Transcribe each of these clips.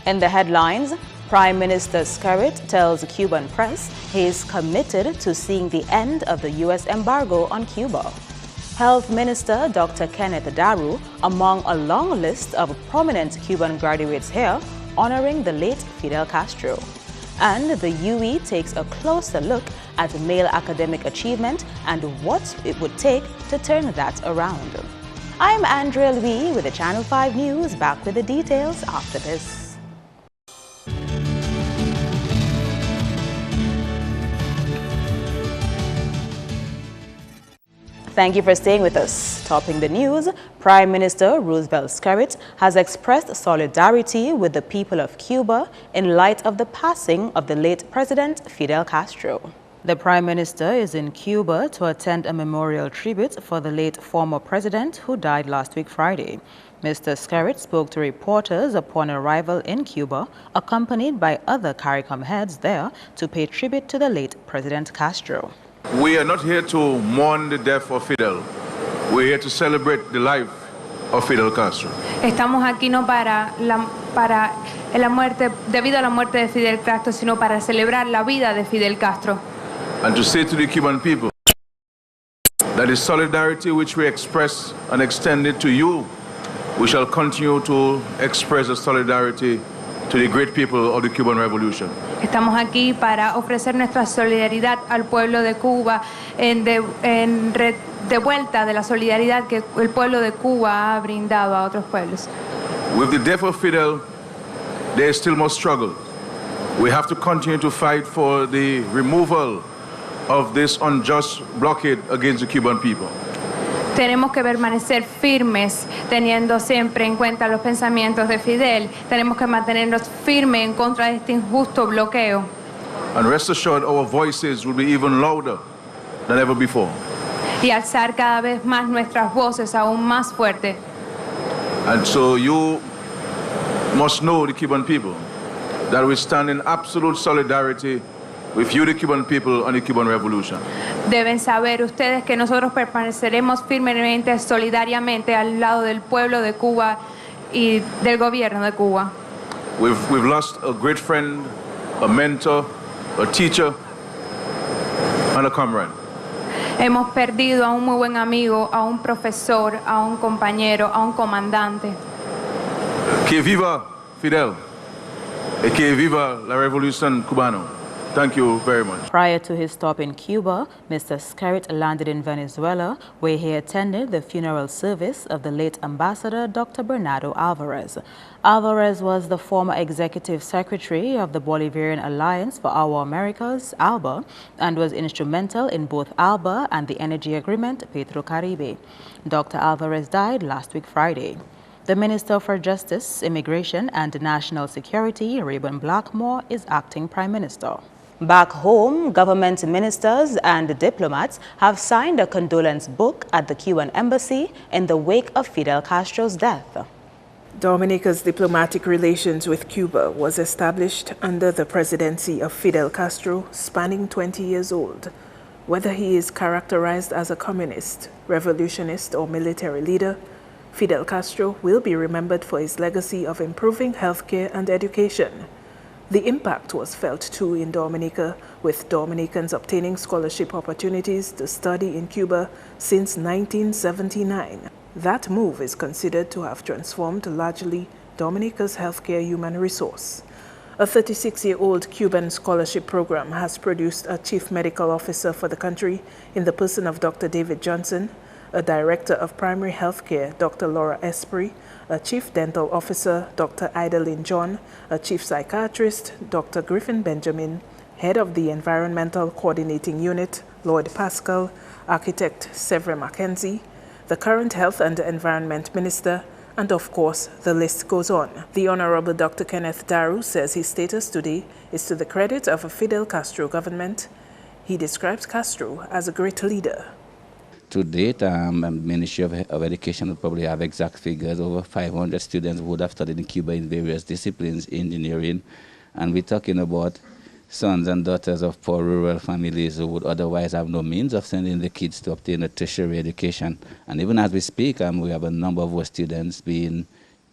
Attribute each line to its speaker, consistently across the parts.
Speaker 1: In the headlines, Prime Minister Skerrit tells Cuban press he is committed to seeing the end of the U.S. embargo on Cuba. Health Minister Dr. Kenneth Daru among a long list of prominent Cuban graduates here honoring the late Fidel Castro. And the UE takes a closer look at male academic achievement and what it would take to turn that around. I'm Andrea Louis with the Channel 5 News, back with the details after this. Thank you for staying with us. Topping the news, Prime Minister Roosevelt Skerrit has expressed solidarity with the people of Cuba in light of the passing of the late President Fidel Castro. The Prime Minister is in Cuba to attend a memorial tribute for the late former president who died last week Friday. Mr. Skerrit spoke to reporters upon arrival in Cuba, accompanied by other CARICOM heads there to pay tribute to the late President Castro.
Speaker 2: We are not here to mourn the death of Fidel. We're here to celebrate the life of Fidel Castro.
Speaker 3: Estamos aquí no para la muerte, debido a la muerte de Fidel Castro, sino para celebrar la vida de Fidel Castro.
Speaker 2: And to say to the Cuban people that the solidarity which we express and extend it to you, we shall continue to express the solidarity to the great people of the Cuban Revolution.
Speaker 3: Estamos aquí para ofrecer nuestra solidaridad al pueblo de Cuba de vuelta de la solidaridad que el pueblo de Cuba ha brindado a otros pueblos.
Speaker 2: With the death of Fidel, there is still more struggle. We have to continue to fight for the removal of this unjust blockade against the Cuban people.
Speaker 3: Tenemos que permanecer firmes, teniendo siempre en cuenta los pensamientos de Fidel. Tenemos que mantenernos firmes en contra de este injusto bloqueo.
Speaker 2: And rest assured, our voices will be even louder than ever before.
Speaker 3: Y alzar cada vez más nuestras voces aún más fuerte.
Speaker 2: And so you must know, the Cuban people, that we stand in absolute solidarity with you, the Cuban people, and the Cuban Revolution.
Speaker 3: Deben saber ustedes que nosotros permaneceremos firmemente, solidariamente al lado del pueblo de Cuba y del gobierno de Cuba.
Speaker 2: We've lost a great friend, a mentor, a teacher, and a comrade.
Speaker 3: Hemos perdido a un muy buen amigo, a un profesor, a un compañero, a un comandante.
Speaker 2: Que viva Fidel, y que viva la Revolución Cubana. Thank you very much.
Speaker 1: Prior to his stop in Cuba, Mr. Skerrit landed in Venezuela, where he attended the funeral service of the late Ambassador Dr. Bernardo Alvarez. Alvarez was the former executive secretary of the Bolivarian Alliance for Our Americas, ALBA, and was instrumental in both ALBA and the energy agreement Petrocaribe. Dr. Alvarez died last week Friday. The Minister for Justice, Immigration and National Security, Rayburn Blackmore, is acting Prime Minister. Back home, government ministers and diplomats have signed a condolence book at the Cuban embassy in the wake of Fidel Castro's death.
Speaker 4: Dominica's diplomatic relations with Cuba was established under the presidency of Fidel Castro, spanning 20 years old. Whether he is characterized as a communist, revolutionist, or military leader, Fidel Castro will be remembered for his legacy of improving healthcare and education. The impact was felt too in Dominica, with Dominicans obtaining scholarship opportunities to study in Cuba since 1979. That move is considered to have transformed largely Dominica's healthcare human resource. A 36-year-old Cuban scholarship program has produced a chief medical officer for the country in the person of Dr. David Johnson, a director of primary health care, Dr. Laura Esprit, a chief dental officer, Dr. Idalyn John, a chief psychiatrist, Dr. Griffin Benjamin, head of the environmental coordinating unit, Lloyd Pascal, architect Severin Mackenzie, the current health and environment minister, and of course, the list goes on. The Honorable Dr. Kenneth Daru says his status today is to the credit of a Fidel Castro government. He describes Castro as a great leader.
Speaker 5: To date, Ministry of Education will probably have exact figures. Over 500 students would have studied in Cuba in various disciplines, engineering, and we're talking about sons and daughters of poor rural families who would otherwise have no means of sending the kids to obtain a tertiary education. And even as we speak, we have a number of our students being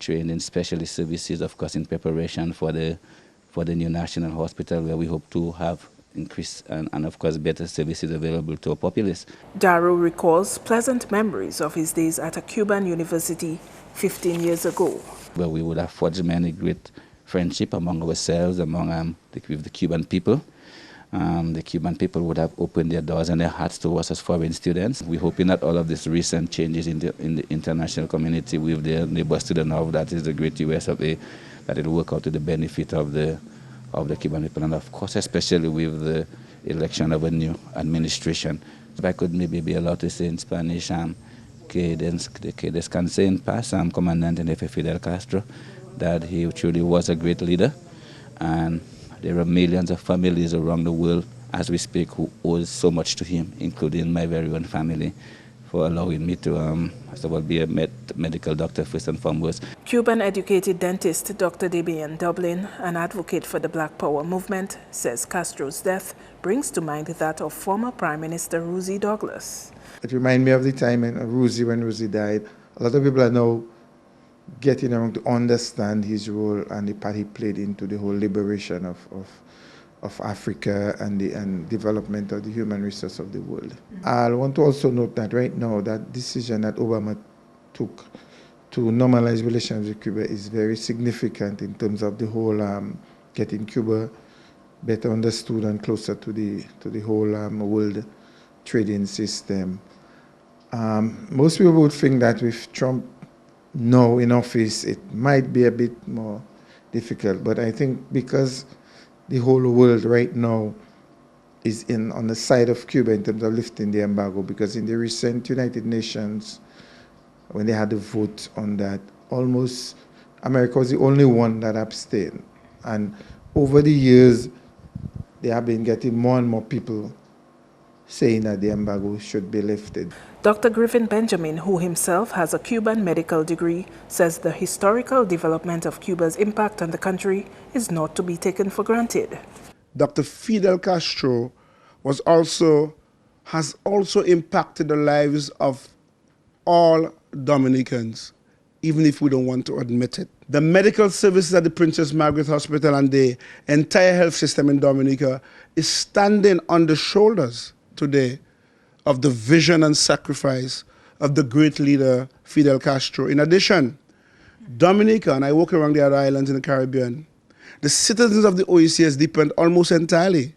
Speaker 5: trained in specialist services, of course, in preparation for the new national hospital, where we hope to have increased and of course, better services available to our populace.
Speaker 4: Darrow recalls pleasant memories of his days at a Cuban university 15 years ago.
Speaker 5: Where we would have forged many great friendship among ourselves, with the Cuban people. The Cuban people would have opened their doors and their hearts to us as foreign students. We're hoping that all of these recent changes in the international community with their neighbors to the north, that is the great US of A, that it will work out to the benefit of the Cuban people, and of course especially with the election of a new administration. If I could maybe be allowed to say in Spanish, que descanse en paz, Comandante en Jefe Fidel Castro, that he truly was a great leader, and there are millions of families around the world as we speak who owe so much to him, including my very own family, for allowing me to be a medical doctor first and foremost.
Speaker 4: Cuban-educated dentist Dr. Damian Dublin, an advocate for the Black Power movement, says Castro's death brings to mind that of former Prime Minister Rosie Douglas.
Speaker 6: It reminds me of the time when Rosie died. A lot of people are now getting around to understand his role and the part he played into the whole liberation of Africa and the development of the human resource of the world. I want to also note that right now that decision that Obama took to normalize relations with Cuba is very significant in terms of the whole getting Cuba better understood and closer to the whole world trading system. Most people would think that with Trump now in office, it might be a bit more difficult, but I think because the whole world right now is on the side of Cuba in terms of lifting the embargo, because in the recent United Nations, when they had the vote on that, almost America was the only one that abstained. And over the years, they have been getting more and more people saying that the embargo should be lifted.
Speaker 4: Dr. Griffin Benjamin, who himself has a Cuban medical degree, says the historical development of Cuba's impact on the country is not to be taken for granted.
Speaker 7: Dr. Fidel Castro has also impacted the lives of all Dominicans, even if we don't want to admit it. The medical services at the Princess Margaret Hospital and the entire health system in Dominica is standing on the shoulders today of the vision and sacrifice of the great leader Fidel Castro. In addition, Dominica, and I walk around the other islands in the Caribbean, the citizens of the OECS depend almost entirely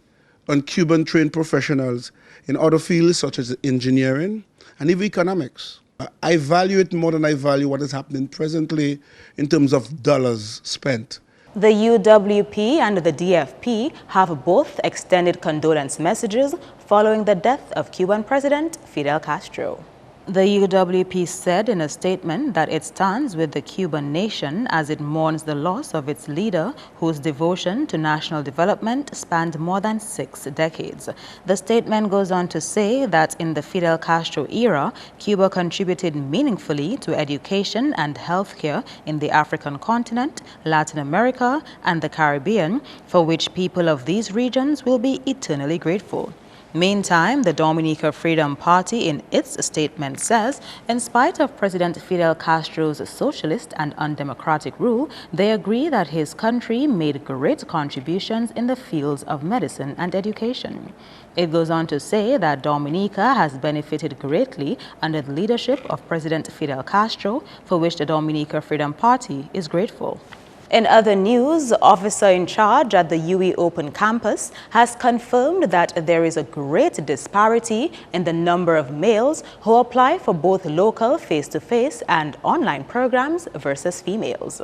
Speaker 7: on Cuban-trained professionals in other fields such as engineering and even economics. I value it more than I value what is happening presently in terms of dollars spent.
Speaker 1: The UWP and the DFP have both extended condolence messages following the death of Cuban President Fidel Castro. The UWP said in a statement that it stands with the Cuban nation as it mourns the loss of its leader, whose devotion to national development spanned more than 6 decades. The statement goes on to say that in the Fidel Castro era, Cuba contributed meaningfully to education and healthcare in the African continent, Latin America, and the Caribbean, for which people of these regions will be eternally grateful. Meantime, the Dominica Freedom Party in its statement says, in spite of President Fidel Castro's socialist and undemocratic rule, they agree that his country made great contributions in the fields of medicine and education. It goes on to say that Dominica has benefited greatly under the leadership of President Fidel Castro, for which the Dominica Freedom Party is grateful. In other news, officer in charge at the UE Open campus has confirmed that there is a great disparity in the number of males who apply for both local face-to-face and online programs versus females.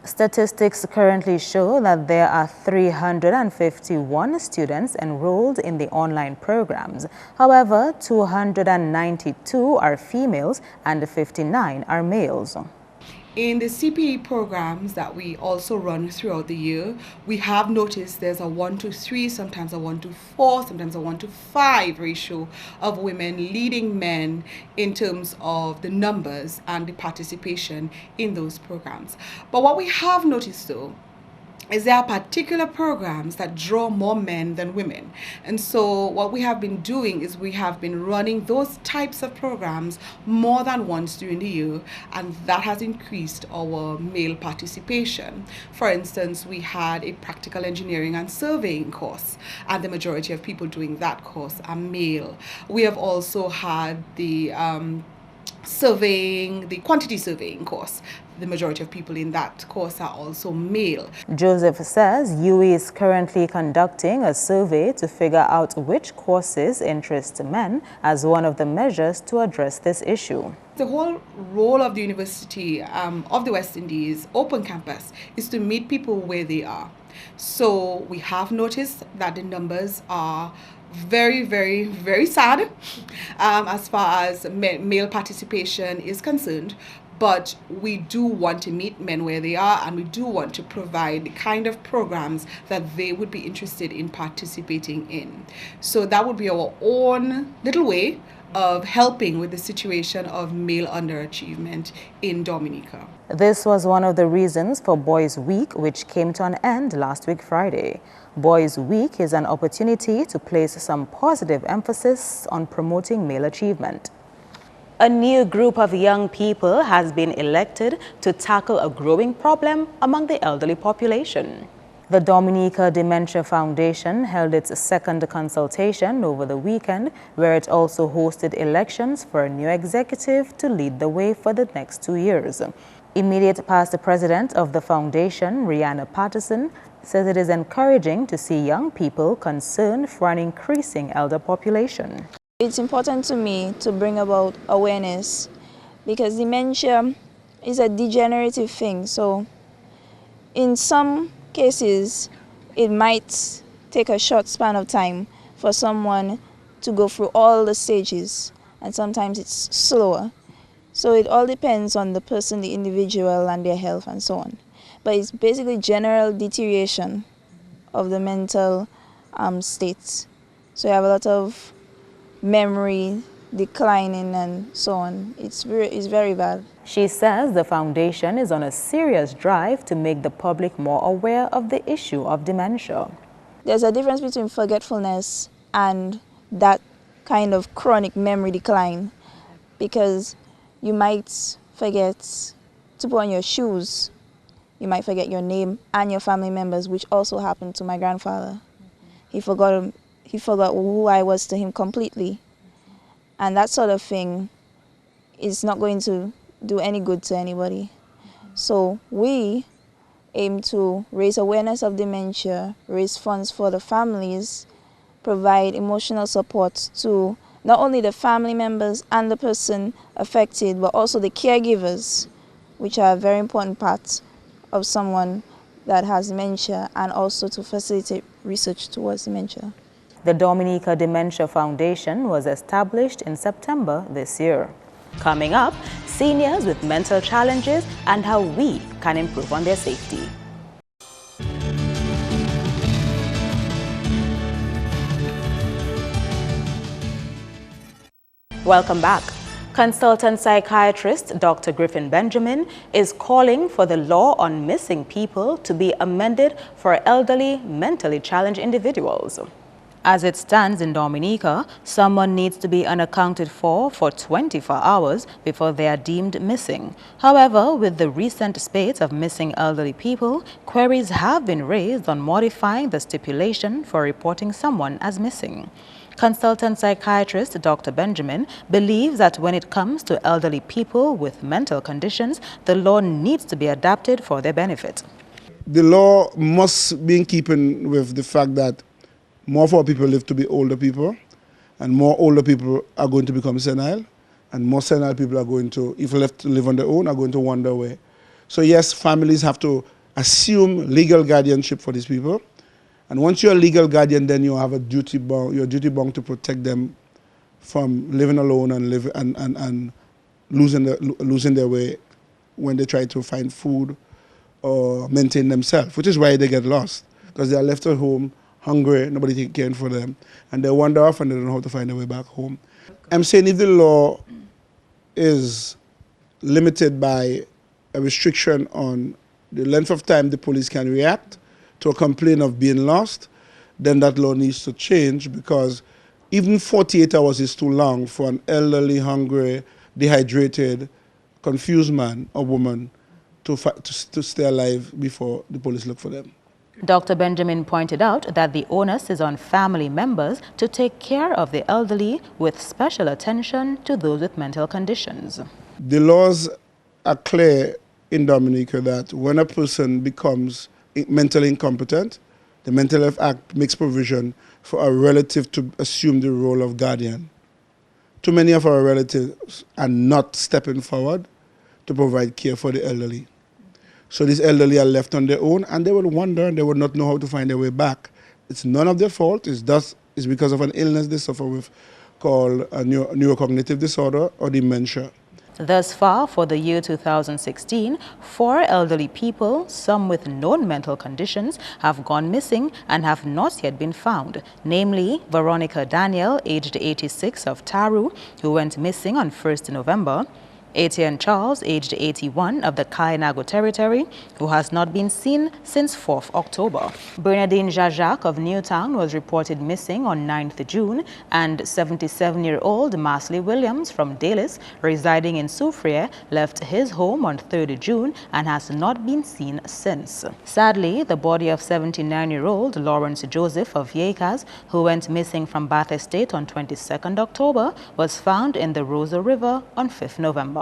Speaker 1: Statistics currently show that there are 351 students enrolled in the online programs. However, 292 are females and 59 are males.
Speaker 8: In the CPE programs that we also run throughout the year, we have noticed there's a 1-to-3, sometimes a 1-to-4, sometimes a 1-to-5 ratio of women leading men in terms of the numbers and the participation in those programs. But what we have noticed though is there are particular programs that draw more men than women. And so what we have been doing is we have been running those types of programs more than once during the year, and that has increased our male participation. For instance, we had a practical engineering and surveying course, and the majority of people doing that course are male. We have also had the quantity surveying course. The majority of people in that course are also male.
Speaker 1: Joseph says UE is currently conducting a survey to figure out which courses interest men as one of the measures to address this issue.
Speaker 8: The whole role of the University of the West Indies Open Campus is to meet people where they are. So we have noticed that the numbers are very, very, very sad as far as male participation is concerned. But we do want to meet men where they are, and we do want to provide the kind of programs that they would be interested in participating in. So that would be our own little way of helping with the situation of male underachievement in Dominica.
Speaker 1: This was one of the reasons for Boys Week, which came to an end last week Friday. Boys Week is an opportunity to place some positive emphasis on promoting male achievement. A new group of young people has been elected to tackle a growing problem among the elderly population. The Dominica Dementia Foundation held its second consultation over the weekend, where it also hosted elections for a new executive to lead the way for the next 2 years. Immediate past president of the foundation, Rihanna Patterson, says it is encouraging to see young people concerned for an increasing elder population.
Speaker 9: It's important to me to bring about awareness because dementia is a degenerative thing. So in some cases, it might take a short span of time for someone to go through all the stages, and sometimes it's slower. So it all depends on the person, the individual, and their health and so on. But it's basically general deterioration of the mental state. So you have a lot of memory declining and so on. It's very bad.
Speaker 1: She says the foundation is on a serious drive to make the public more aware of the issue of dementia.
Speaker 9: There's a difference between forgetfulness and that kind of chronic memory decline, because you might forget to put on your shoes, you might forget your name and your family members, which also happened to my grandfather. He forgot who I was to him completely. And that sort of thing is not going to do any good to anybody. So we aim to raise awareness of dementia, raise funds for the families, provide emotional support to not only the family members and the person affected, but also the caregivers, which are a very important part of someone that has dementia, and also to facilitate research towards dementia.
Speaker 1: The Dominica Dementia Foundation was established in September this year. Coming up, seniors with mental challenges and how we can improve on their safety. Welcome back. Consultant psychiatrist Dr. Griffin Benjamin is calling for the law on missing people to be amended for elderly, mentally challenged individuals. As it stands in Dominica, someone needs to be unaccounted for 24 hours before they are deemed missing. However, with the recent spate of missing elderly people, queries have been raised on modifying the stipulation for reporting someone as missing. Consultant psychiatrist Dr. Benjamin believes that when it comes to elderly people with mental conditions, the law needs to be adapted for their benefit.
Speaker 7: The law must be in keeping with the fact that more of our people live to be older people, and more older people are going to become senile, and more senile people are going to, if left to live on their own, are going to wander away. So yes, families have to assume legal guardianship for these people. And once you're a legal guardian, then you have a duty bound, you're duty bound to protect them from living alone and losing their way when they try to find food or maintain themselves, which is why they get lost, because they are left at home hungry, nobody taking care for them, and they wander off and they don't know how to find their way back home. I'm saying if the law is limited by a restriction on the length of time the police can react, to a complaint of being lost, then that law needs to change, because even 48 hours is too long for an elderly, hungry, dehydrated, confused man or woman to stay alive before the police look for them.
Speaker 1: Dr. Benjamin pointed out that the onus is on family members to take care of the elderly with special attention to those with mental conditions.
Speaker 7: The laws are clear in Dominica that when a person becomes mentally incompetent, the Mental Health Act makes provision for a relative to assume the role of guardian. Too many of our relatives are not stepping forward to provide care for the elderly. So these elderly are left on their own, and they will wonder and they will not know how to find their way back. It's none of their fault. It's because of an illness they suffer with called a neurocognitive disorder or dementia.
Speaker 1: Thus far, for the year 2016, 4 elderly people, some with known mental conditions, have gone missing and have not yet been found, namely Veronica Daniel, aged 86, of Taru, who went missing on 1st November, Etienne Charles, aged 81, of the Kainago territory, who has not been seen since 4th October. Bernardine Jajac of Newtown was reported missing on 9th June, and 77-year-old Masley Williams from Dalis, residing in Soufriere, left his home on 3rd June and has not been seen since. Sadly, the body of 79-year-old Lawrence Joseph of Yekas, who went missing from Bath Estate on 22nd October, was found in the Rosa River on 5th November.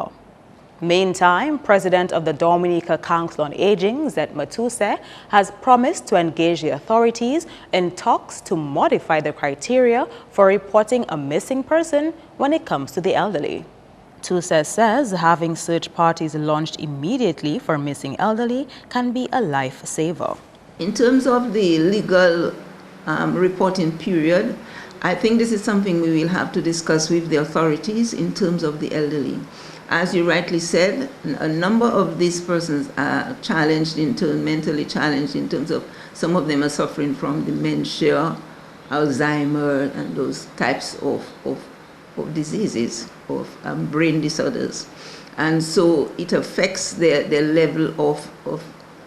Speaker 1: Meantime, President of the Dominica Council on Aging, Zet Matuse, has promised to engage the authorities in talks to modify the criteria for reporting a missing person when it comes to the elderly. Matuse says having search parties launched immediately for missing elderly can be a lifesaver.
Speaker 10: In terms of the legal reporting period, I think this is something we will have to discuss with the authorities in terms of the elderly. As you rightly said, a number of these persons are challenged mentally challenged in terms of some of them are suffering from dementia, Alzheimer, and those types of diseases, of brain disorders. And so it affects their level of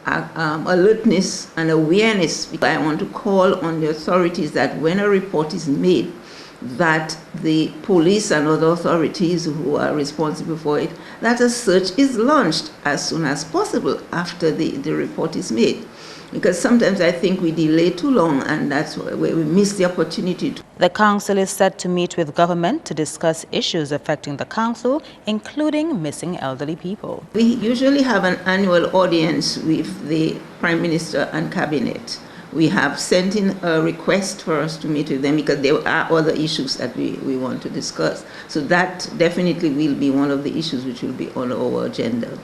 Speaker 10: alertness and awareness. I want to call on the authorities that when a report is made, that the police and other authorities who are responsible for it, that a search is launched as soon as possible after the report is made. Because sometimes I think we delay too long, and that's where we miss the opportunity.
Speaker 1: The council is set to meet with government to discuss issues affecting the council, including missing elderly people.
Speaker 10: We usually have an annual audience with the Prime Minister and Cabinet. We have sent in a request for us to meet with them because there are other issues that we want to discuss. So that definitely will be one of the issues which will be on our agenda.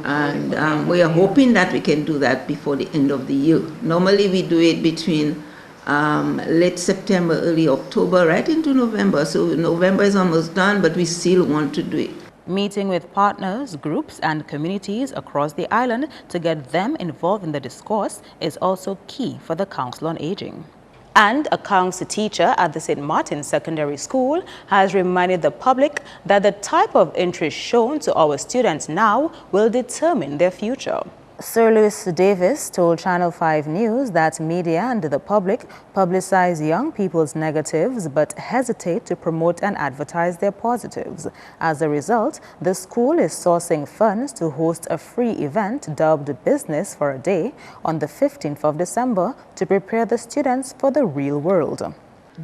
Speaker 10: And we are hoping that we can do that before the end of the year. Normally we do it between late September, early October, right into November. So November is almost done, but we still want to do it.
Speaker 1: Meeting with partners, groups, and communities across the island to get them involved in the discourse is also key for the Council on Aging. And a council teacher at the St. Martin's Secondary School has reminded the public that the type of interest shown to our students now will determine their future. Sir Louis Davis told Channel 5 News that media and the public publicize young people's negatives but hesitate to promote and advertise their positives. As a result, the school is sourcing funds to host a free event dubbed Business for a Day on the 15th of December to prepare the students for the real world.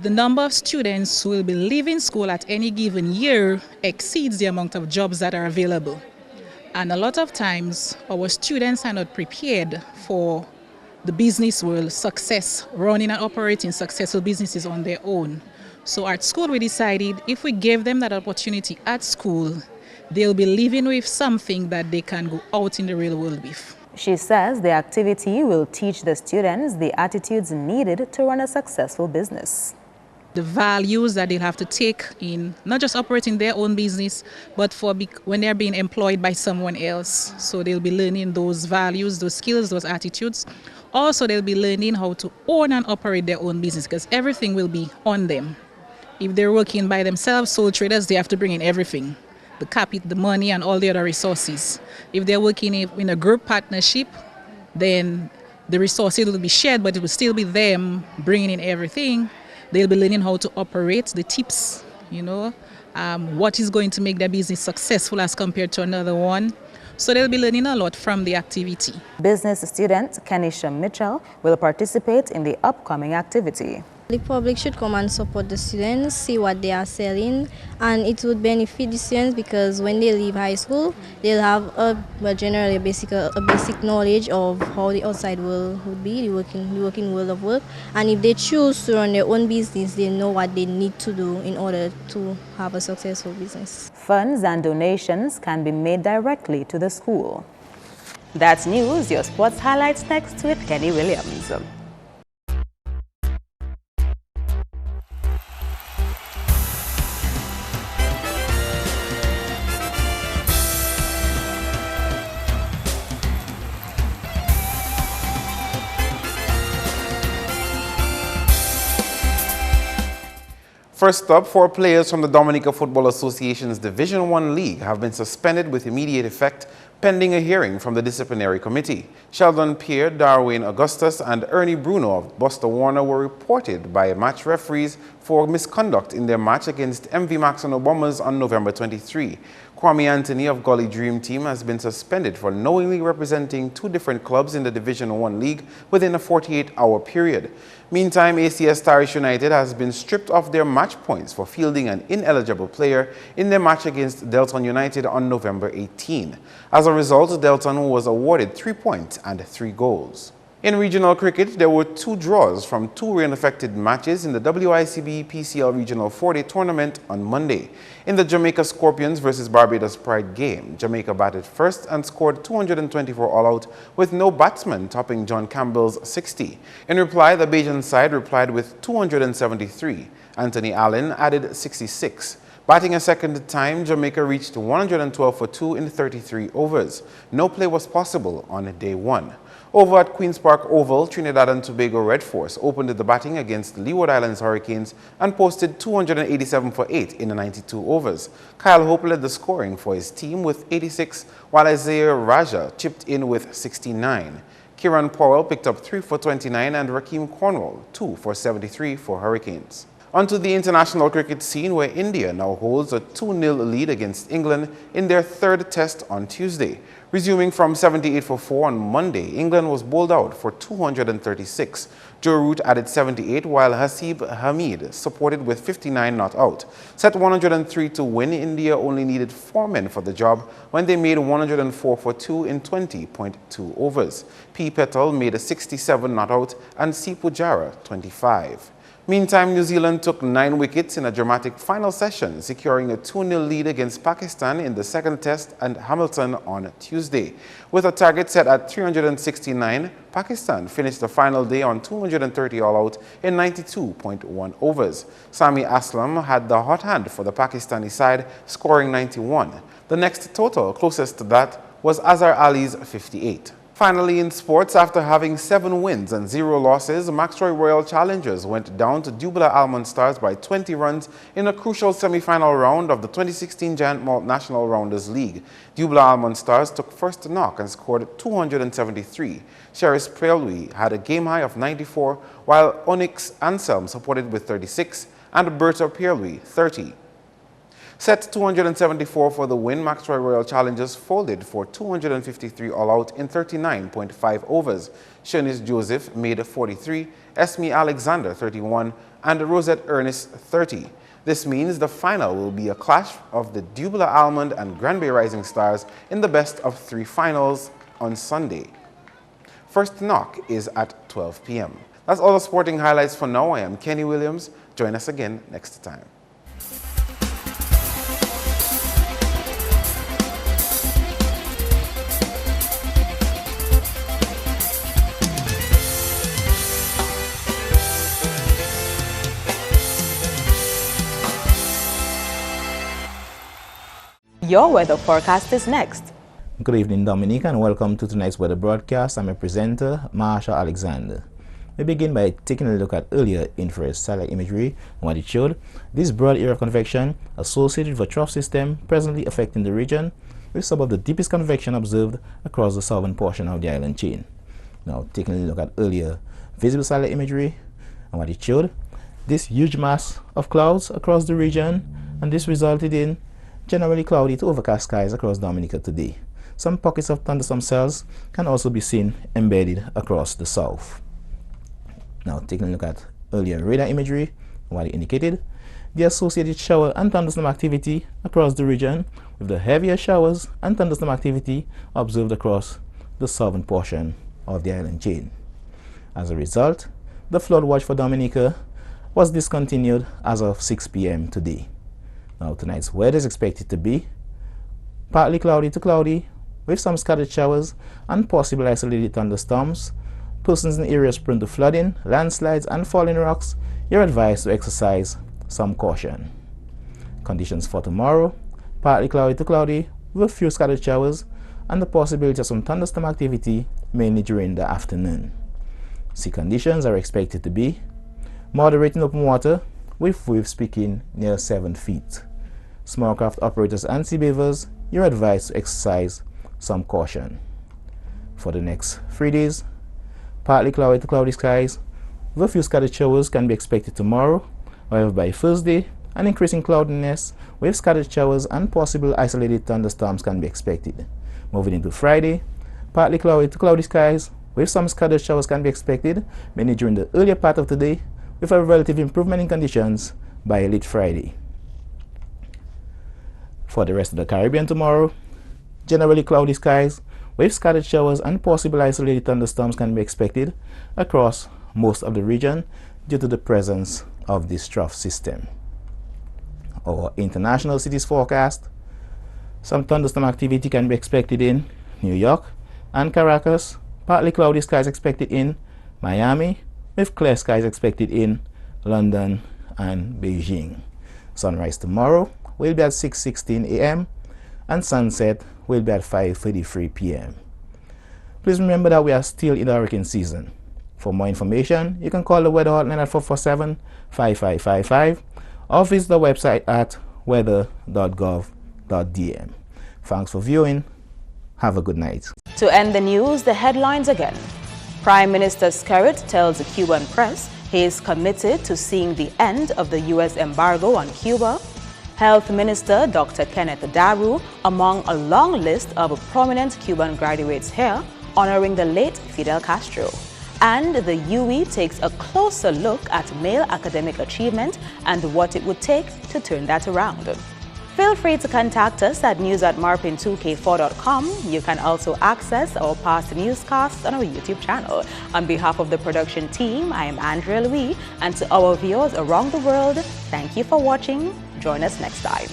Speaker 11: The number of students who will be leaving school at any given year exceeds the amount of jobs that are available. And a lot of times, our students are not prepared for the business world, success, running and operating successful businesses on their own. So at school, we decided if we gave them that opportunity at school, they'll be living with something that they can go out in the real world with.
Speaker 1: She says the activity will teach the students the attitudes needed to run a successful business.
Speaker 11: The values that they'll have to take in not just operating their own business, but for when they're being employed by someone else. So they'll be learning those values, those skills, those attitudes. Also, they'll be learning how to own and operate their own business because everything will be on them. If they're working by themselves, sole traders, they have to bring in everything, the capital, the money, and all the other resources. If they're working in a group partnership, then the resources will be shared, but it will still be them bringing in everything. They'll be learning how to operate, the tips, you know, what is going to make their business successful as compared to another one. So they'll be learning a lot from the activity.
Speaker 1: Business student Kenisha Mitchell will participate in the upcoming activity.
Speaker 12: The public should come and support the students, see what they are selling, and it would benefit the students because when they leave high school, they'll have generally a basic knowledge of how the outside world would be, the working world of work. And if they choose to run their own business, they know what they need to do in order to have a successful business.
Speaker 1: Funds and donations can be made directly to the school. That's news. Your sports highlights next with Kenny Williams.
Speaker 13: First up, 4 players from the Dominica Football Association's Division I League have been suspended with immediate effect pending a hearing from the disciplinary committee. Sheldon Pierre, Darwin Augustus, and Ernie Bruno of Buster Warner were reported by match referees for misconduct in their match against MV Maxon Bombers on November 23. Kwame Anthony of Gully Dream Team has been suspended for knowingly representing 2 different clubs in the Division I League within a 48-hour period. Meantime, ACS Tarish United has been stripped of their match points for fielding an ineligible player in their match against Delton United on November 18. As a result, Delton was awarded 3 points and 3 goals. In regional cricket, there were 2 draws from 2 rain-affected matches in the WICB PCL Regional 4-Day Tournament on Monday. In the Jamaica Scorpions versus Barbados Pride game, Jamaica batted first and scored 224 all-out with no batsman topping John Campbell's 60. In reply, the Bajan side replied with 273. Anthony Allen added 66. Batting a second time, Jamaica reached 112 for 2 in 33 overs. No play was possible on day 1. Over at Queen's Park Oval, Trinidad and Tobago Red Force opened the batting against Leeward Islands Hurricanes and posted 287 for 8 in the 92 overs. Kyle Hope led the scoring for his team with 86, while Isaiah Raja chipped in with 69. Kieran Powell picked up 3 for 29 and Rakeem Cornwall 2 for 73 for Hurricanes. Onto the international cricket scene, where India now holds a 2-0 lead against England in their 3rd test on Tuesday. Resuming from 78 for 4 on Monday, England was bowled out for 236. Joe Root added 78, while Hasib Hamid supported with 59 not out. Set 103 to win, India only needed 4 men for the job when they made 104 for 2 in 20.2 overs. P. Petal made a 67 not out and C. Pujara 25. Meantime, New Zealand took 9 wickets in a dramatic final session, securing a 2-0 lead against Pakistan in the 2nd test at Hamilton on Tuesday. With a target set at 369, Pakistan finished the final day on 230 all-out in 92.1 overs. Sami Aslam had the hot hand for the Pakistani side, scoring 91. The next total closest to that was Azhar Ali's 58. Finally, in sports, after having 7 wins and 0 losses, Maxroy Royal Challengers went down to Dubla Almond Stars by 20 runs in a crucial semi-final round of the 2016 Giant Malt National Rounders League. Dubla Almond Stars took first knock and scored 273. Sheris Prelwi had a game high of 94, while Onyx Anselm supported with 36 and Berta Pierlui 30. Set 274 for the win, Maxroy Royal Challengers folded for 253 all-out in 39.5 overs. Shanice Joseph made 43, Esme Alexander 31, and Rosette Ernest 30. This means the final will be a clash of the Dubla Almond and Grand Bay Rising Stars in the best of 3 finals on Sunday. First knock is at 12 p.m. That's all the sporting highlights for now. I am Kenny Williams. Join us again next time.
Speaker 1: Your weather forecast is next.
Speaker 14: Good evening, Dominica, and welcome to tonight's weather broadcast. I'm your presenter, Marsha Alexander. We begin by taking a look at earlier infrared satellite imagery and what it showed. This broad area of convection associated with a trough system presently affecting the region, with some of the deepest convection observed across the southern portion of the island chain. Now, taking a look at earlier visible satellite imagery and what it showed, this huge mass of clouds across the region, and this resulted in generally cloudy to overcast skies across Dominica today. Some pockets of thunderstorm cells can also be seen embedded across the south. Now, taking a look at earlier radar imagery and what it indicated, the associated shower and thunderstorm activity across the region, with the heavier showers and thunderstorm activity observed across the southern portion of the island chain. As a result, the flood watch for Dominica was discontinued as of 6 p.m. today. Now, tonight's weather is expected to be partly cloudy to cloudy with some scattered showers and possible isolated thunderstorms. Persons in areas prone to flooding, landslides, and falling rocks, you're advised to exercise some caution. Conditions for tomorrow: partly cloudy to cloudy with a few scattered showers and the possibility of some thunderstorm activity mainly during the afternoon. Sea conditions are expected to be moderate in open water with waves peaking near 7 feet. Small craft operators and sea bathers, you're advised to exercise some caution. For the next 3 days, partly cloudy to cloudy skies with a few scattered showers can be expected tomorrow. However, by Thursday, an increasing cloudiness with scattered showers and possible isolated thunderstorms can be expected. Moving into Friday, partly cloudy to cloudy skies with some scattered showers can be expected, mainly during the earlier part of the day, with a relative improvement in conditions by late Friday. For the rest of the Caribbean tomorrow, generally cloudy skies with scattered showers and possible isolated thunderstorms can be expected across most of the region due to the presence of this trough system. Our international cities forecast: some thunderstorm activity can be expected in New York and Caracas, partly cloudy skies expected in Miami, with clear skies expected in London and Beijing. Sunrise tomorrow will be at 6:16 a.m. and sunset will be at 5:33 p.m. Please remember that we are still in the hurricane season. For more information, you can call the weather hotline at 447-5555 or visit the website at weather.gov.dm. Thanks for viewing. Have a good night.
Speaker 1: To end the news, the headlines again. Prime Minister Skerrit tells the Cuban press he is committed to seeing the end of the U.S. embargo on Cuba. Health Minister Dr. Kenneth Daru among a long list of prominent Cuban graduates here honoring the late Fidel Castro. And the UE takes a closer look at male academic achievement and what it would take to turn that around. Feel free to contact us at news@MarpinNews29thNov2k16. You can also access our past newscasts on our YouTube channel. On behalf of the production team, I am Andrea Louis, and to our viewers around the world, thank you for watching. Join us next time.